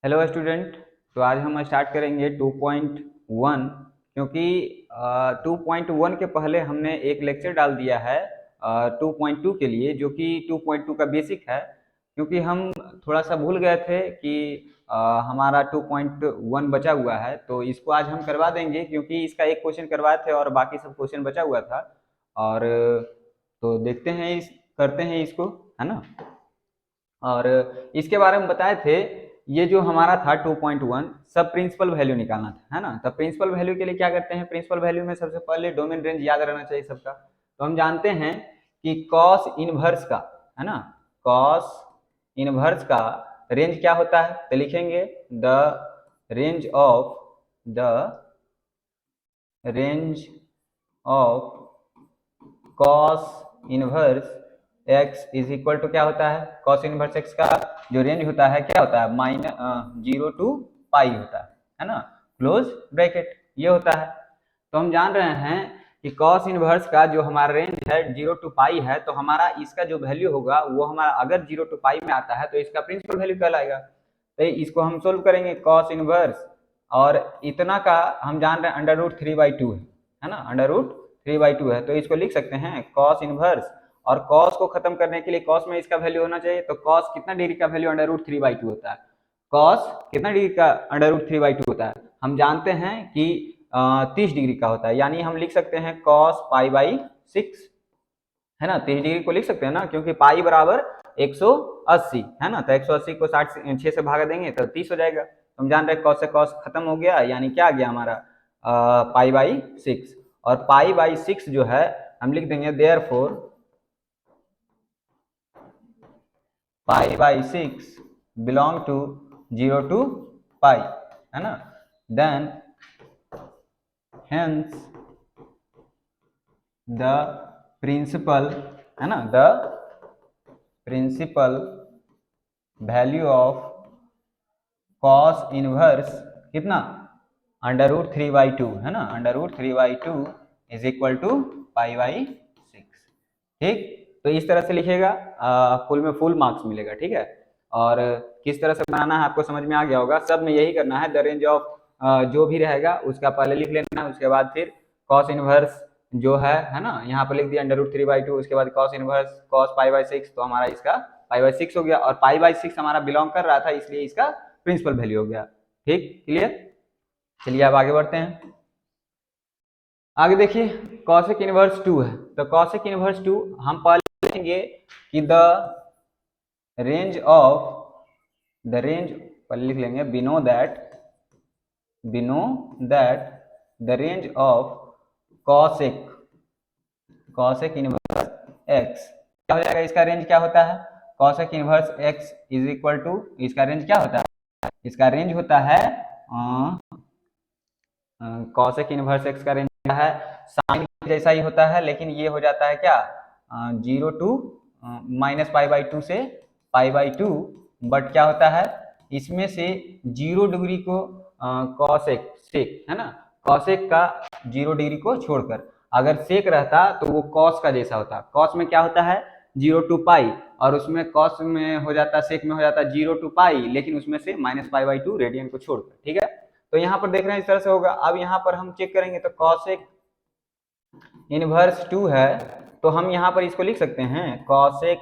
Hello student. तो आज हम स्टार्ट करेंगे 2.1 क्योंकि 2.1 के पहले हमने एक लेक्चर डाल दिया है 2.2 के लिए, जो कि 2.2 का बेसिक है। क्योंकि हम थोड़ा सा भूल गए थे कि हमारा 2.1 बचा हुआ है, तो इसको आज हम करवा देंगे क्योंकि इसका एक क्वेश्चन करवाए थे और बाकी सब क्वेश्चन बचा हुआ था। और तो देखते हैं, करते हैं इसको, है ना। और इसके बारे में बताए थे, ये जो हमारा था 2.1 सब प्रिंसिपल वैल्यू निकालना था, है ना। तो प्रिंसिपल वैल्यू के लिए क्या करते हैं, प्रिंसिपल वैल्यू में सबसे पहले डोमेन रेंज याद रहना चाहिए सबका। तो हम जानते हैं कि कॉस इनवर्स का, है ना, कॉस इनवर्स का रेंज क्या होता है। तो लिखेंगे the range of cos inverse x is equal to क्या होता है, कॉस इनवर्स एक्स का जो रेंज होता है क्या होता है, -0 to पाई होता है ना, क्लोज ब्रैकेट ये होता है। तो हम जान रहे हैं कि कॉस इनवर्स का जो हमारा रेंज है 0 to पाई है, तो हमारा इसका जो वैल्यू होगा वो हमारा अगर 0 to पाई में आता है तो इसका प्रिंसिपल वैल्यू कहलाएगा। तो इसको हम सोल्व करेंगे कॉस इनवर्स, और इतना का हम जान रहे हैं √3/2 है ना, √3/2 है। तो इसको लिख सकते हैं कॉस इनवर्स, और कॉस को खत्म करने के लिए कॉस में इसका वैल्यू होना चाहिए। तो कॉस कितना डिग्री का वैल्यू √3/2 होता है, कॉस कितना डिग्री का √3/2 होता है, हम जानते हैं कि 30 डिग्री का होता है। यानी हम लिख सकते हैं कॉस π/6, है ना। 30 डिग्री को लिख सकते हैं ना, क्योंकि पाई बराबर 180 है ना। तो 180 को 6 से भागा देंगे तो 30 हो जाएगा। तो हम जान रहे हैं कॉस से कॉस खत्म हो गया, यानी क्या आ गया हमारा π/6। और π/6 जो है हम लिख देंगे therefore π/6 belong to 0 to pi, है ना। देन हेंस द प्रिंसिपल, है ना, the principal value of cos inverse कितना, √3/2 है ना, √3/2 इज इक्वल टू π/6। ठीक, तो इस तरह से लिखेगा, फुल में फुल मार्क्स मिलेगा, ठीक है। और किस तरह से बनाना है आपको समझ में आ गया होगा। सब में यही करना है, द रेंज ऑफ जो भी रहेगा उसका पहले लिख लेना है, उसके बाद फिर कॉस इनवर्स जो है ना, यहाँ पर लिख दिया √3/2, उसके बाद कॉस इनवर्स कॉस π/6, तो हमारा इसका π/6 हो गया। और π/6 हमारा बिलोंग कर रहा था, इसलिए इसका प्रिंसिपल वैल्यू हो गया। ठीक, क्लियर। चलिए अब आगे बढ़ते हैं। आगे देखिए कॉसेक इनवर्स 2 है, तो कॉसेक इनवर्स 2 हम पहले लिखेंगे कि द रेंज पहले लिख लेंगे we know that the range of cosec inverse x क्या हो जाएगा, इसका रेंज क्या होता है, cosec inverse x is equal to, इसका रेंज क्या होता है, इसका रेंज होता है कॉसेक इनवर्स एक्स का रेंज क्या है, साइन जैसा ही होता है, लेकिन ये हो जाता है क्या 0 to -π/2 से π/2, बट क्या होता है इसमें से 0 डिग्री को कॉसेक सेक, है ना, कॉसेक का 0 डिग्री को छोड़कर अगर सेक रहता तो वो कॉस का जैसा होता। कॉस में क्या होता है 0 to पाई, और उसमें कॉस में हो जाता, सेक में हो जाता 0 to पाई, लेकिन उसमें से -π/2 रेडियन को छोड़कर, ठीक है। तो यहाँ पर देख रहे हैं इस तरह से होगा। अब यहाँ पर हम चेक करेंगे तो कॉसेक इनवर्स 2 है, तो हम यहाँ पर इसको लिख सकते हैं कॉसेक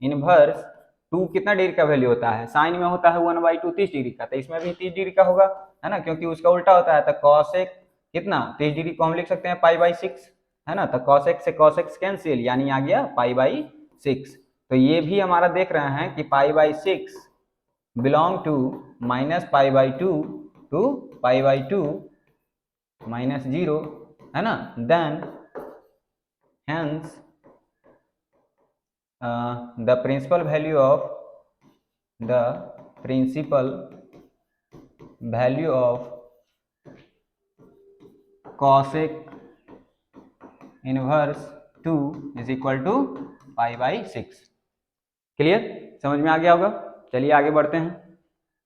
इनवर्स 2 कितना डिग्री का वैल्यू होता है, साइन में होता है 1/2 30 डिग्री का, तो इसमें भी 30 डिग्री का होगा, है ना, क्योंकि उसका उल्टा होता है। तो कॉसेक कितना 30 डिग्री को हम लिख सकते हैं π/6, है ना। तो कॉसेक से कॉसेक कैंसिल, यानी आ गया π/6। तो ये भी हमारा देख रहे हैं कि π/6 बिलोंग टू -π/2 to π/2 -0, है ना। Then hence the principal value of cosec inverse 2 is equal to π/6। Clear, समझ में आ गया होगा। चलिए आगे बढ़ते हैं।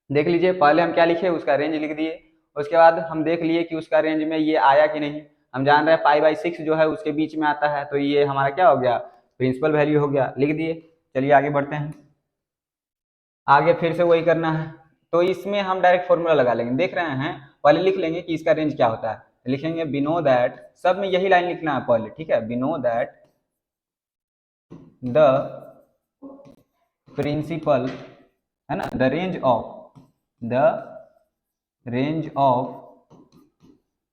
देख लीजिए पहले हम क्या लिखे, उसका रेंज लिख दिए, उसके बाद हम देख लिए कि उसका रेंज में ये आया कि नहीं। हम जान रहे हैं π/6 जो है उसके बीच में आता है, तो ये हमारा क्या हो गया, प्रिंसिपल वैल्यू हो गया, लिख दिए। चलिए आगे बढ़ते हैं। आगे फिर से वही करना है, तो इसमें हम डायरेक्ट फॉर्मूला लगा लेंगे। देख रहे हैं, पहले लिख लेंगे कि इसका रेंज क्या होता है। लिखेंगे वी नो दैट, सब में यही लाइन लिखना है पहले, ठीक है। We know that the principal, है ना, the range of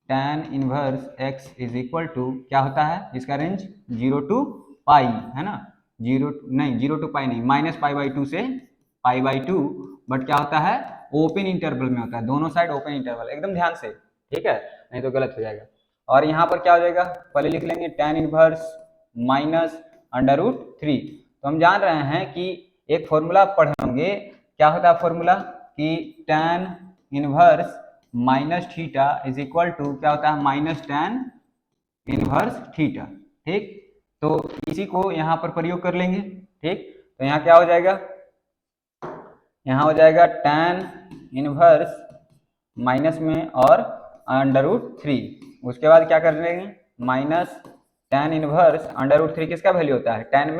tan inverse x is equal to क्या होता है इसका रेंज 0 टू पाई, है ना, 0 टू पाई नहीं, -π/2 से π/2, बट क्या होता है ओपन इंटरवल में होता है, दोनों साइड ओपन इंटरवल, एकदम ध्यान से, ठीक है, नहीं तो गलत हो जाएगा। और यहाँ पर क्या हो जाएगा, पहले लिख लेंगे tan इनवर्स माइनस √3। तो हम जान रहे हैं कि एक फॉर्मूला पढ़े होंगे, क्या होता है फॉर्मूला कि tan inverse minus theta is equal to क्या होता है माइनस tan इनवर्स थीटा, ठीक। तो इसी को यहाँ पर प्रयोग कर लेंगे, ठीक। तो यहाँ क्या हो जाएगा, यहाँ हो जाएगा tan इनवर्स माइनस में और √3, उसके बाद क्या कर लेंगे माइनस tan इनवर्स √3 किसका वैल्यू होता है tan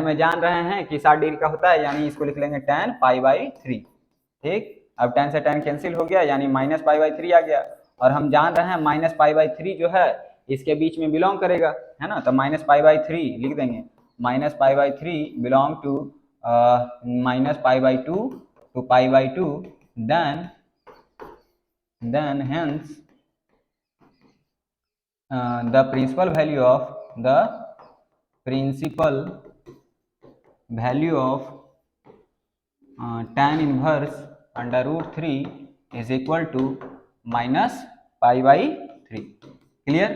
में जान रहे हैं कि 60 डिग्री का होता है, यानी इसको लिख लेंगे tan π/3, ठीक। अब tan से tan कैंसिल हो गया, यानी -π/3 आ गया, और हम जान रहे हैं -π/3 जो है इसके बीच में बिलोंग करेगा, है ना, तो -π/3 लिख देंगे, -π/3 belong to -π/2 to π/2, then hence the principal value of tan inverse √3 is equal to -π/3। Clear,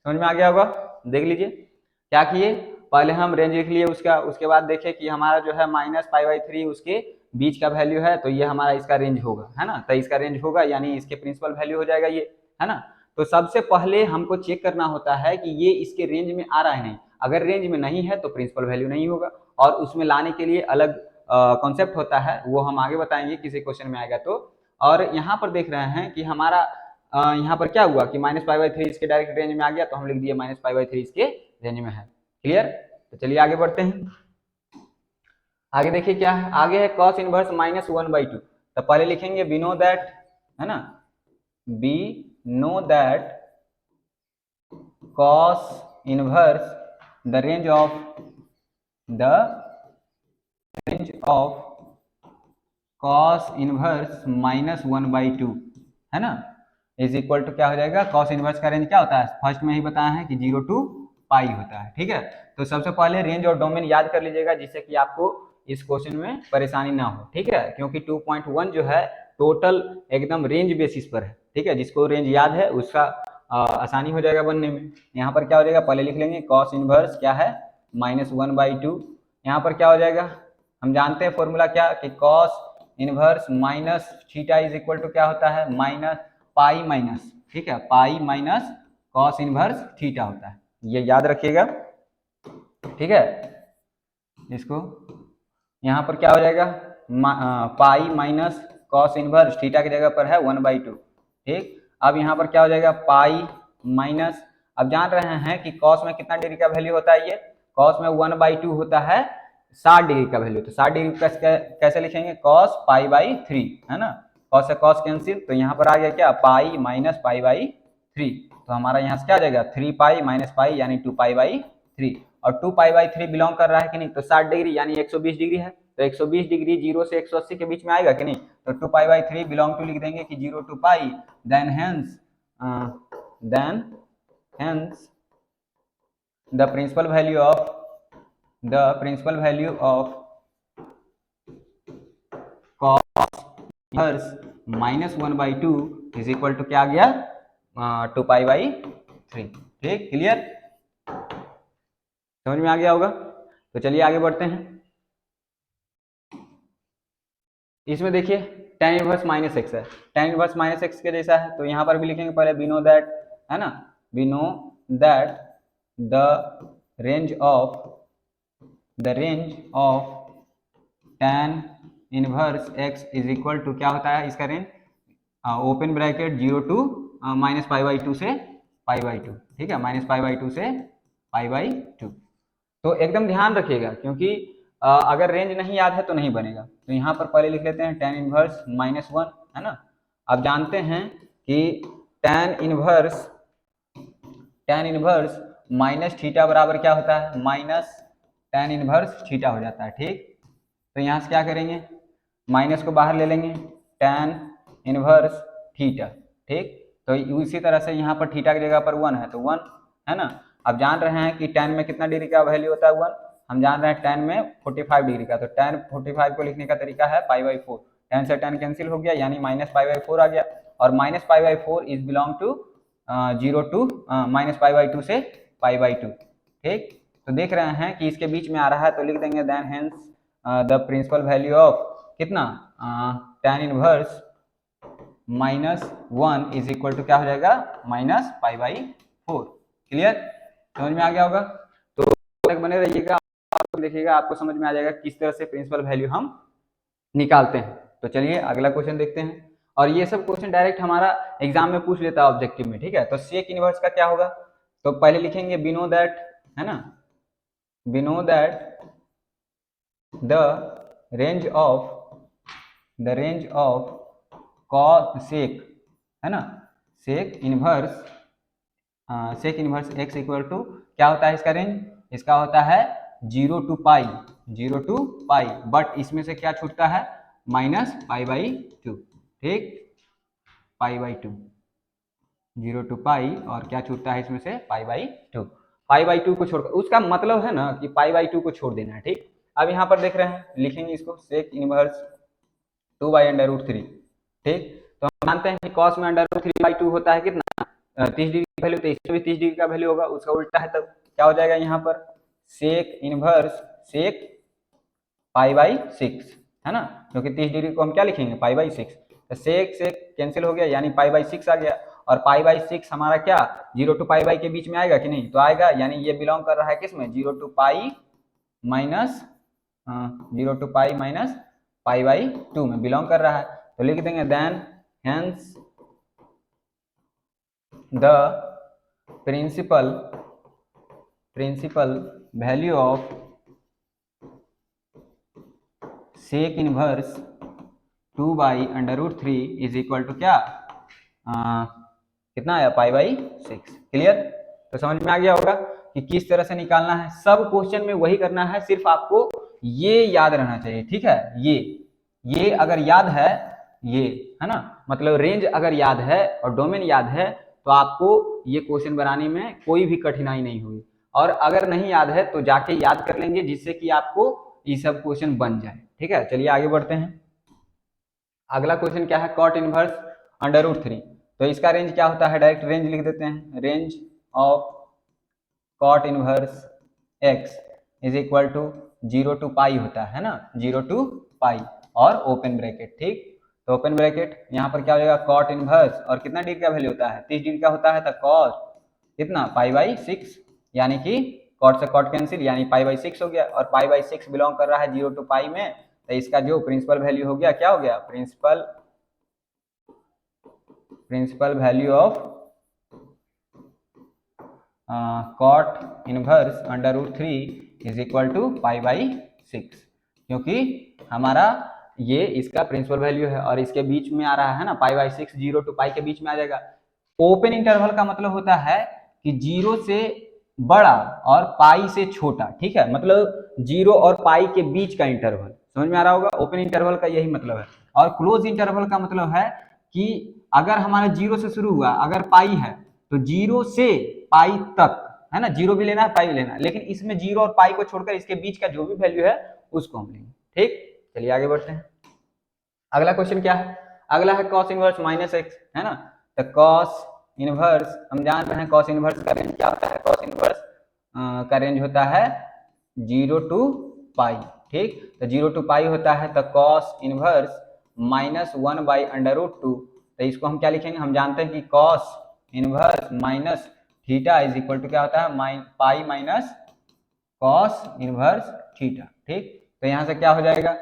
समझ में आ गया होगा। देख लीजिए क्या किए, पहले हम रेंज लिख लिए उसका, उसके बाद देखे कि हमारा जो है -π/3 उसके बीच का वैल्यू है, तो ये हमारा इसका रेंज होगा, है ना, तो इसका रेंज होगा यानी इसके प्रिंसिपल वैल्यू हो जाएगा ये, है ना। तो सबसे पहले हमको चेक करना होता है कि ये इसके रेंज में आ रहा है नहीं, अगर रेंज में नहीं है तो प्रिंसिपल वैल्यू नहीं होगा, और उसमें लाने के लिए अलग कॉन्सेप्ट होता है, वो हम आगे बताएंगे किसी क्वेश्चन में आएगा तो। और यहाँ पर देख रहे हैं कि हमारा यहाँ पर क्या हुआ कि -π/3 इसके डायरेक्ट रेंज में आ गया, तो हम लिख दिए -π/3 इसके रेंज में है। क्लियर, तो चलिए आगे बढ़ते हैं। आगे देखिए क्या है, आगे है cos इनवर्स -1/2। तो पहले लिखेंगे वी नो दैट, है ना, we know that cos inverse the range of cos inverse -1/2, है ना, इज इक्वल टू क्या हो जाएगा, cos इनवर्स का रेंज क्या होता है, फर्स्ट में ही बताया है कि 0 टू पाई होता है, ठीक है। तो सबसे पहले रेंज और डोमेन याद कर लीजिएगा, जिससे कि आपको इस क्वेश्चन में परेशानी ना हो, ठीक है, क्योंकि 2.1 जो है टोटल एकदम रेंज बेसिस पर है, ठीक है। जिसको रेंज याद है उसका आसानी हो जाएगा बनने में। यहाँ पर क्या हो जाएगा, पहले लिख लेंगे cos इनवर्स क्या है -1/2, यहाँ पर क्या हो जाएगा, हम जानते हैं फॉर्मूला क्या कि cos inverse minus theta is equal to क्या होता है पाई माइनस, ठीक है, pi minus cos inverse theta होता है, ये याद रखिएगा, ठीक है। इसको यहाँ पर क्या हो जाएगा पाई माइनस cos इनवर्स थीटा की जगह पर है 1/2, ठीक। अब यहाँ पर क्या हो जाएगा पाई माइनस, अब जान रहे हैं कि cos में कितना डिग्री का वैल्यू होता है, ये cos में 1/2 होता है 60 डिग्री का वैल्यू, तो 60 डिग्री कैसे लिखेंगे cos π/3, है ना, cos से cos कैंसिल, तो यहाँ पर आ गया क्या पाई माइनस π/3, तो हमारा यहाँ से क्या आ जाएगा 3 पाई माइनस पाई यानी 2 π/3, और 2 π/3 बिलोंग कर रहा है कि नहीं, तो 60 डिग्री यानी 120 डिग्री है, तो 120 डिग्री 0 से 180 के बीच में आएगा कि नहीं, तो 2 π/3 बिलोंग टू लिख देंगे कि 0 to pi, then hence the principal value of cos inverse -1/2 is equal to क्या आ गया 2 π/3, ठीक। क्लियर, समझ में आ गया होगा। तो चलिए आगे बढ़ते हैं। इसमें देखिए tan इनवर्स -x है, tan इनवर्स -x के जैसा है, तो यहाँ पर भी लिखेंगे पहले वी नो दैट, है ना, we know that the range of tan inverse x is equal to क्या होता है इसका रेंज, ओपन ब्रैकेट 0 टू -π/2 से π/2, ठीक है, -π/2 से π/2। तो एकदम ध्यान रखिएगा, क्योंकि अगर रेंज नहीं याद है तो नहीं बनेगा। तो यहाँ पर पहले लिख लेते हैं tan इनवर्स -1, है ना। अब जानते हैं कि tan इनवर्स माइनस थीटा बराबर क्या होता है, माइनस tan इनवर्स थीटा हो जाता है, ठीक। तो यहाँ से क्या करेंगे, माइनस को बाहर ले लेंगे, tan इनवर्स थीटा, ठीक। तो इसी तरह से यहाँ पर थीटा की जगह पर 1 है तो 1, है ना। अब जान रहे हैं कि tan में कितना डिग्री का वैल्यू होता है 1, हम जान रहे हैं tan में 45 डिग्री का। तो tan 45 को लिखने का तरीका है π/4, tan से tan कैंसिल हो गया यानी -π/4 आ गया, और -π/4 इज बिलोंग टू 0 टू -π/2 से π/2, ठीक। तो देख रहे हैं कि इसके बीच में आ रहा है तो लिख देंगे then hence the principal value of कितना tan inverse -1 is equal to क्या हो जाएगा, -π/4। क्लियर, समझ में आ गया होगा। तो तक बने रहिएगा, देखिएगा आपको समझ में आ जाएगा किस तरह से प्रिंसिपल वैल्यू हम निकालते हैं। तो चलिए अगला क्वेश्चन देखते हैं, और ये सब क्वेश्चन डायरेक्ट हमारा एग्जाम में पूछ लेता है ऑब्जेक्टिव में, ठीक है। तो सेक इनवर्स का क्या होगा, तो पहले लिखेंगे बिनो दैट, है ना, we know that the range of cosec, है ना, sec inverse x equal to क्या होता है इसका रेंज, इसका होता है 0 टू पाई, बट इसमें से क्या छूटता है -π/2, ठीक, π/2, 0 टू पाई, और क्या छूटता है इसमें से π/2, π/2 को छोड़कर, उसका मतलब है ना कि π/2 को छोड़ देना है, ठीक। अब यहाँ पर देख रहे हैं, लिखेंगे इसको सेक इनवर्स 2/√3, ठीक। तो हम जानते हैं कि कॉस में √3/2 होता है कितना 30 डिग्री का वैल्यू, तो इसमें भी 30 डिग्री का वैल्यू होगा, उसका उल्टा है, तब क्या हो जाएगा यहाँ पर सेक इनवर्स सेक π/6, है ना, क्योंकि 30 डिग्री को हम क्या लिखेंगे π/6, तो सेक कैंसिल हो गया यानी π/6 आ गया, और π/6 हमारा क्या 0 टू पाई के बीच में आएगा कि नहीं, तो आएगा, यानी ये बिलोंग कर रहा है किस में 0 टू पाई माइनस π/2 में बिलोंग कर रहा है। तो लिख देंगे then hence the principal value of sec inverse 2/√3 is equal to क्या कितना आया π/6। क्लियर, तो समझ में आ गया होगा कि किस तरह से निकालना है। सब क्वेश्चन में वही करना है, सिर्फ आपको ये याद रहना चाहिए, ठीक है। ये अगर याद है, ये है ना, मतलब रेंज अगर याद है और डोमेन याद है तो आपको ये क्वेश्चन बनाने में कोई भी कठिनाई नहीं हुई, और अगर नहीं याद है तो जाके याद कर लेंगे, जिससे कि आपको ये सब क्वेश्चन बन जाए, ठीक है। चलिए आगे बढ़ते हैं। अगला क्वेश्चन क्या है, कॉट इनवर्स √3, तो इसका रेंज क्या होता है, डायरेक्ट रेंज लिख देते हैं, range of cot inverse x is equal to 0 to pi होता है ना, 0 टू पाई और ओपन ब्रैकेट, ठीक। तो ओपन ब्रैकेट यहाँ पर क्या हो जाएगा कॉट इनवर्स, और कितना डिग्री का वैल्यू होता है 30 डिग्री का होता है, तो कॉस कितना π/6, यानी कि कॉट से कॉट कैंसिल यानी π/6 हो गया, और π/6 बिलोंग कर रहा है 0 टू पाई में, तो इसका जो प्रिंसिपल वैल्यू हो गया क्या हो गया, principal value of cot inverse √3 is equal to π/6, क्योंकि हमारा ये इसका प्रिंसिपल वैल्यू है और इसके बीच में आ रहा है ना π/6, 0 टू पाई के बीच में आ जाएगा। ओपन इंटरवल का मतलब होता है कि 0 से बड़ा और पाई से छोटा, ठीक है, मतलब 0 और पाई के बीच का इंटरवल, समझ में आ रहा होगा। ओपन इंटरवल का यही मतलब है, और क्लोज इंटरवल का मतलब है कि अगर हमारा 0 से शुरू हुआ, अगर पाई है तो 0 से पाई तक, है ना, 0 भी लेना है पाई भी लेना है, लेकिन इसमें 0 और पाई को छोड़कर इसके बीच का जो भी वैल्यू है उसको हम लेंगे, ठीक। चलिए आगे बढ़ते हैं। अगला क्वेश्चन क्या है, अगला है कॉस इनवर्स -x, है ना। तो कॉस इनवर्स हम जान रहे हैं, कॉस इनवर्स का रेंज क्या होता है, कॉस इनवर्स का रेंज होता है 0 टू पाई, ठीक। तो 0 टू पाई होता है, तो कॉस इनवर्स -1/√2, तो इसको हम क्या लिखेंगे, हम जानते हैं कि cos inverse minus theta is equal to क्या होता है pi minus cos inverse theta, ठीक। तो यहाँ से क्या हो जाएगा,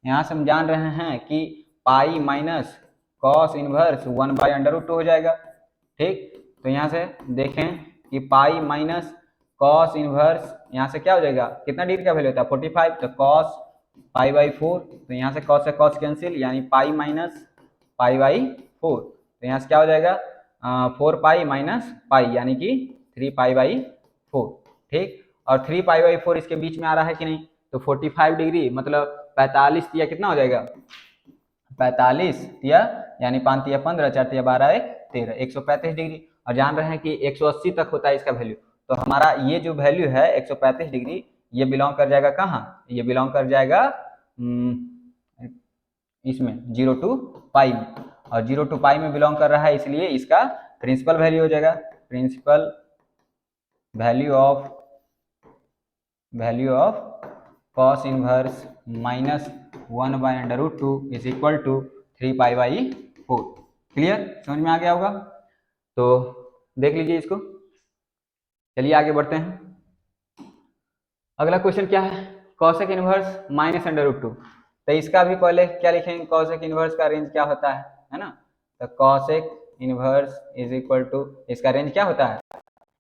यहाँ से हम जान रहे हैं कि पाई माइनस कॉस इनवर्स 1/√2 हो जाएगा, ठीक। तो यहाँ से देखें कि पाई माइनस कॉस इनवर्स यहाँ से क्या हो जाएगा, कितना डिग्री का वैल्यू होता है 45, तो कॉस पाई बाई 4, तो यहाँ से कॉस कैंसिल यानी पाई माइनस पाई बाई 4, तो यहाँ से क्या हो जाएगा 4 पाई माइनस पाई यानी कि 3 पाई बाई 4, ठीक। और 3 पाई बाई 4 इसके बीच में आ रहा है कि नहीं, तो 45 डिग्री मतलब 45 या कितना हो जाएगा 45 या यानी 5 या 15 4 या 12 1 13 135 डिग्री। और जान रहे हैं कि 180 तक होता है इसका वैल्यू, तो हमारा ये जो वैल्यू है 135 डिग्री ये बिलोंग कर जाएगा कहाँ, ये बिलोंग कर जाएगा इसमें 0 टू पाई में, और 0 टू पाई में बिलोंग कर रहा है इसलिए इसका प्रिंसिपल वैल्यू हो जाएगा principal value of cos inverse minus 1/√2 is equal to 3 pi by 4। Clear, समझ में आ गया होगा, तो देख लीजिए इसको। चलिए आगे बढ़ते हैं। अगला क्वेश्चन क्या है, कॉसेक इनवर्स माइनस √2, तो इसका भी पहले क्या लिखेंगे, कॉसेक इनवर्स का रेंज क्या होता है ना, तो cosec inverse is equal to, इसका रेंज क्या होता है,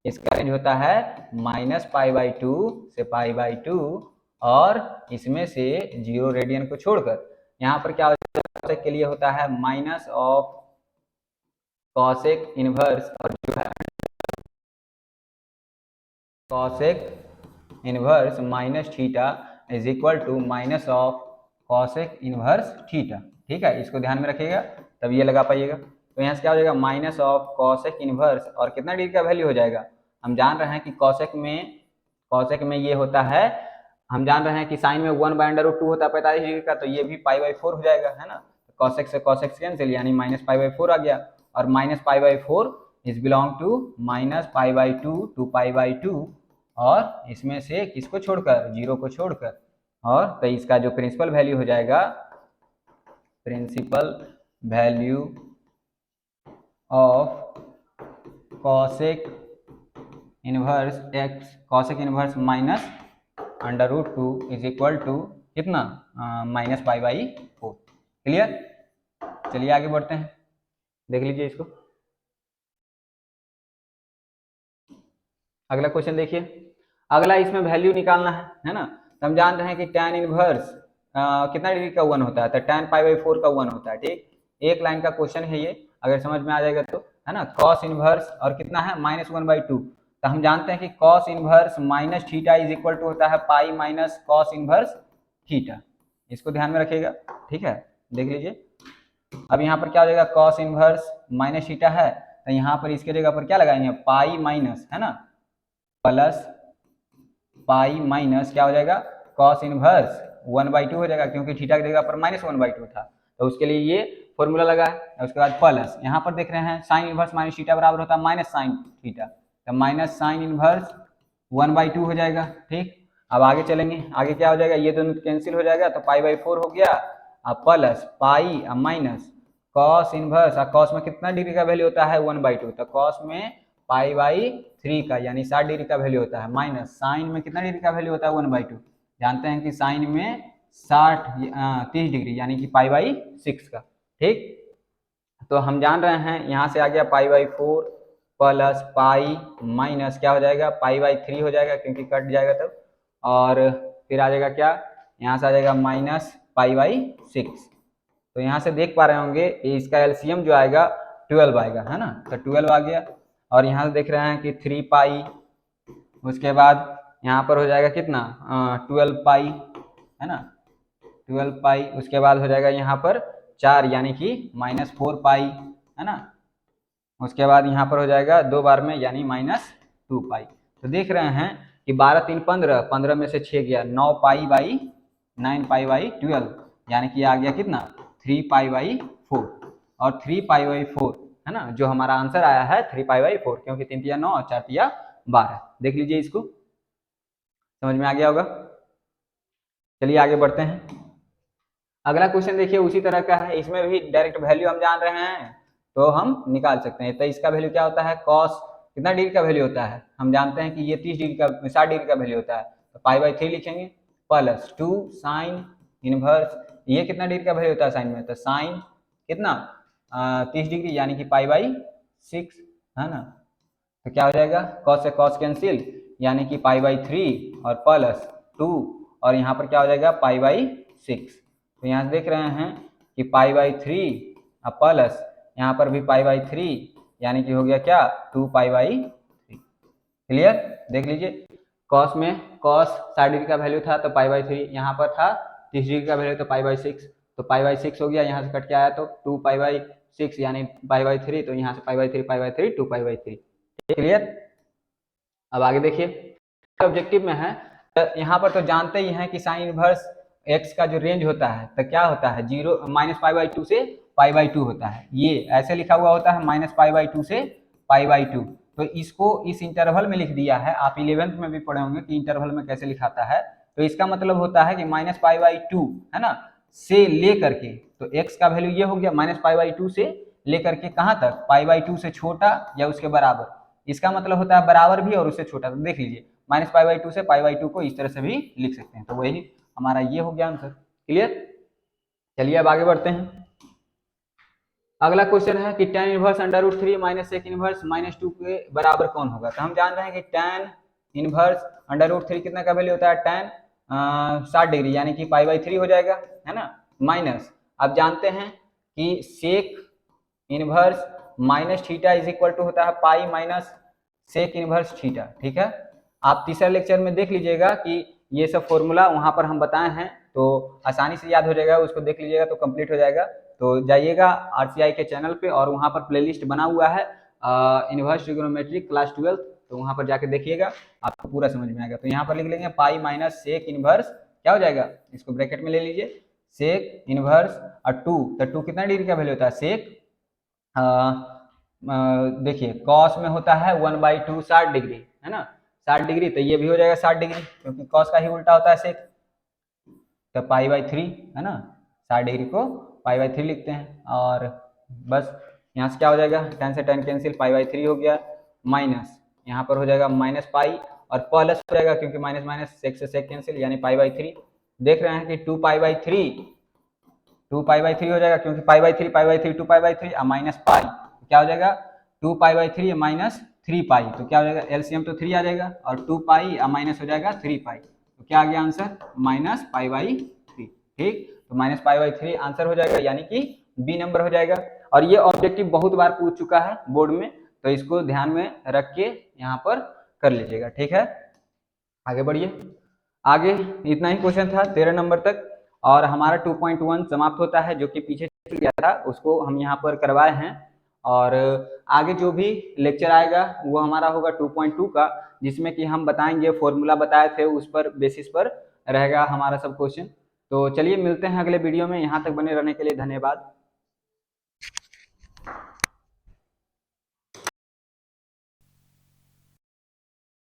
इसका रेंज होता है -π/2 से π/2, और इसमें से 0 रेडियन को छोड़कर यहाँ पर क्या होता है, कॉसेक के लिए होता है माइनस ऑफ कॉसेक इनवर्स, और जो है cosec inverse minus theta is equal to minus of cosec inverse theta. ठीक है, इसको ध्यान में रखिएगा तब ये लगा पाइएगा। तो यहाँ से क्या हो जाएगा माइनस ऑफ कॉसेक इनवर्स, और कितना डिग्री का वैल्यू हो जाएगा, हम जान रहे हैं कि कॉसेक में ये होता है, हम जान रहे हैं कि साइन में 1/√2 होता है 45 डिग्री का, तो ये भी π/4 हो जाएगा, है ना। कॉसेक से कॉसेक कैंसिल यानी -π/4 आ गया, और -π/4 इज बिलोंग टू -π/2 टू π/2, और इसमें से किसको छोड़कर, 0 को छोड़कर, और तो इसका जो प्रिंसिपल वैल्यू हो जाएगा, principal value of cosec inverse x, cosec inverse minus √2 is equal to कितना -π/4। क्लियर, चलिए आगे बढ़ते हैं, देख लीजिए इसको। अगला क्वेश्चन देखिए, अगला इसमें वैल्यू निकालना है ना, तो हम जान रहे हैं कि tan इनवर्स कितना डिग्री का 1 होता है, तो tan π/4 का 1 होता है, ठीक। एक लाइन का क्वेश्चन है ये, अगर समझ में आ जाएगा तो, है ना। cos इनवर्स और कितना है -1/2, तो हम जानते हैं कि cos inverse minus theta is equal to होता है pi minus cos inverse theta, इसको ध्यान में रखिएगा, ठीक है। देख लीजिए, अब यहाँ पर क्या हो जाएगा, cos इनवर्स माइनस थीटा है, तो यहाँ पर इसके जगह पर क्या लगाएंगे पाई माइनस, है ना, प्लस पाई माइनस क्या हो जाएगा cos इनवर्स 1/2 हो जाएगा, क्योंकि थीटा की जगह पर -1/2 था, तो उसके लिए ये फॉर्मूला लगा है। उसके बाद प्लस यहाँ पर देख रहे हैं साइन इनवर्स माइनस थीटा बराबर होता है माइनस साइन थीटा, तो माइनस साइन इनवर्स 1/2 हो जाएगा, ठीक। अब आगे चलेंगे, आगे क्या हो जाएगा, ये दोनों कैंसिल हो जाएगा, तो π/4 हो गया, अब plus pi minus cos inverse, cos में कितना डिग्री का वैल्यू होता है 1/2, तो cos में π/3 का यानी 60 डिग्री का वैल्यू होता है, माइनस साइन में कितना डिग्री का वैल्यू होता है 1/2, जानते हैं कि साइन में 30 डिग्री यानी कि π/6 का, ठीक। तो हम जान रहे हैं यहाँ से आ गया π/4 प्लस पाई माइनस क्या हो जाएगा π/3 हो जाएगा, क्योंकि कट जाएगा तब, और फिर आ जाएगा क्या, यहाँ से आ जाएगा माइनस π/6। तो यहाँ से देख पा रहे होंगे इसका एलसीएम जो आएगा 12 आएगा, है ना, तो 12 आ गया, और यहाँ से देख रहे हैं कि 3 पाई, उसके बाद यहाँ पर हो जाएगा कितना 12 पाई, है ना, 12 पाई, उसके बाद हो जाएगा यहाँ पर 4 यानी कि -4 पाई, है ना, उसके बाद यहाँ पर हो जाएगा 2 बार में यानी -2 पाई। तो देख रहे हैं कि 12 3 15, 15 में से 6 गया 9 पाई/9 पाई/12, यानी कि आ गया कितना 3 π/4, और 3 π/4 है ना, जो हमारा आंसर आया है 3 π/4, क्योंकि 3 तिया 9 और 4 तिया 12। देख लीजिए इसको, समझ में आ गया होगा। चलिए आगे बढ़ते हैं, अगला क्वेश्चन देखिए उसी तरह का है, इसमें भी डायरेक्ट वैल्यू हम जान रहे हैं तो हम निकाल सकते हैं। तो इसका वैल्यू क्या होता है, कॉस कितना डिग्री का वैल्यू होता है, हम जानते हैं कि ये 30 डिग्री का 60 डिग्री का वैल्यू होता है, तो π/3 लिखेंगे, प्लस 2 साइन इनवर्स, ये कितना डिग्री का वैल्यू होता है साइन में, तो साइन कितना 30 डिग्री यानी कि π/6, है ना। तो क्या हो जाएगा, कॉस से कॉस कैंसिल यानी कि π/3 और प्लस 2 और यहाँ पर क्या हो जाएगा π/6। तो यहाँ से देख रहे हैं कि π/3 और प्लस यहाँ पर भी π/3 यानी कि हो गया क्या 2π/3। क्लियर, देख लीजिए कॉस में कॉस 60 डिग्री का वैल्यू था तो π/3, यहाँ पर था 30 डिग्री का वैल्यू तो π/6, तो π/6 हो गया, यहाँ से कट के आया तो 2π/6 यानी π/3, तो यहाँ से π/3 2π/3। क्लियर। अब आगे देखिए ऑब्जेक्टिव में है तो यहाँ पर तो जानते ही हैं कि साइन इनवर्स एक्स का जो रेंज होता है तो क्या होता है -π/2 से π/2 होता है। ये ऐसे लिखा हुआ होता है -π/2 से π/2। तो इसको इस इंटरवल में लिख दिया है, आप 11th में भी पढ़े होंगे कि इंटरवल में कैसे लिखाता है। तो इसका मतलब होता है कि -π/2 है ना से लेकर के, तो x का वैल्यू ये हो गया -π/2 से लेकर के कहाँ तक π/2 से छोटा या उसके बराबर। इसका मतलब होता है बराबर भी और उससे छोटा। तो देख लीजिए -π/2 से π/2 को इस तरह से भी लिख सकते हैं। तो वही हमारा ये हो गया आंसर। क्लियर। चलिए अब आगे बढ़ते हैं। अगला क्वेश्चन है कि tan inverse √3 minus sec inverse -2 के बराबर कौन होगा। तो हम जान रहे हैं कि tan इनवर्स √3 कितना का वैल्यू होता है tan 60 डिग्री यानी कि π/3 हो जाएगा है ना, माइनस आप जानते हैं कि sec inverse minus theta is equal to होता है pi minus sec inverse theta. ठीक है, आप तीसरा लेक्चर में देख लीजिएगा कि ये सब फॉर्मूला वहां पर हम बताए हैं तो आसानी से याद हो जाएगा, उसको देख लीजिएगा तो कंप्लीट हो जाएगा। तो जाइएगा RCI के चैनल पे और वहां पर प्लेलिस्ट बना हुआ है इनवर्स ट्रिग्नोमेट्री क्लास 12, तो वहां पर जाके देखिएगा आपको पूरा समझ में आएगा। तो यहाँ पर लिख लेंगे पाई माइनस सेक इनवर्स क्या हो जाएगा, इसको ब्रैकेट में ले लीजिए सेक इनवर्स और 2, तो 2 कितना डिग्री का वैल्यू होता है सेक देखिए कॉस में होता है 1/2 60 डिग्री है ना, 60 डिग्री, तो ये भी हो जाएगा 60 डिग्री क्योंकि कॉस का ही उल्टा होता है सेक। तो π/3 है ना, 60 डिग्री को π/3 लिखते हैं और बस यहाँ से क्या हो जाएगा tan से tan कैंसिल π/3 हो गया, माइनस यहाँ पर हो जाएगा -π और प्लस हो जाएगा क्योंकि माइनस माइनस सेक से सेक कैंसिल यानी π/3। देख रहे हैं कि 2π/3 हो जाएगा क्योंकि π/3 2π/3 और माइनस पाई क्या हो जाएगा 2π/3 माइनस 3π, तो क्या हो जाएगा एलसीएम तो 3 आ जाएगा और 2π और माइनस हो जाएगा 3π, तो क्या आ गया आंसर -π/3। ठीक, तो -π/3 आंसर हो जाएगा यानी कि बी नंबर हो जाएगा। और ये ऑब्जेक्टिव बहुत बार पूछ चुका है बोर्ड में, तो इसको ध्यान में रख के यहाँ पर कर लीजिएगा। ठीक है, आगे बढ़िए। आगे इतना ही क्वेश्चन था 13 नंबर तक और हमारा 2.1 समाप्त होता है, जो कि पीछे चल गया था उसको हम यहाँ पर करवाए हैं। और आगे जो भी लेक्चर आएगा वो हमारा होगा 2.2 का, जिसमें कि हम बताएंगे फॉर्मूला बताए थे उस पर बेसिस पर रहेगा हमारा सब क्वेश्चन। तो चलिए मिलते हैं अगले वीडियो में, यहाँ तक बने रहने के लिए धन्यवाद।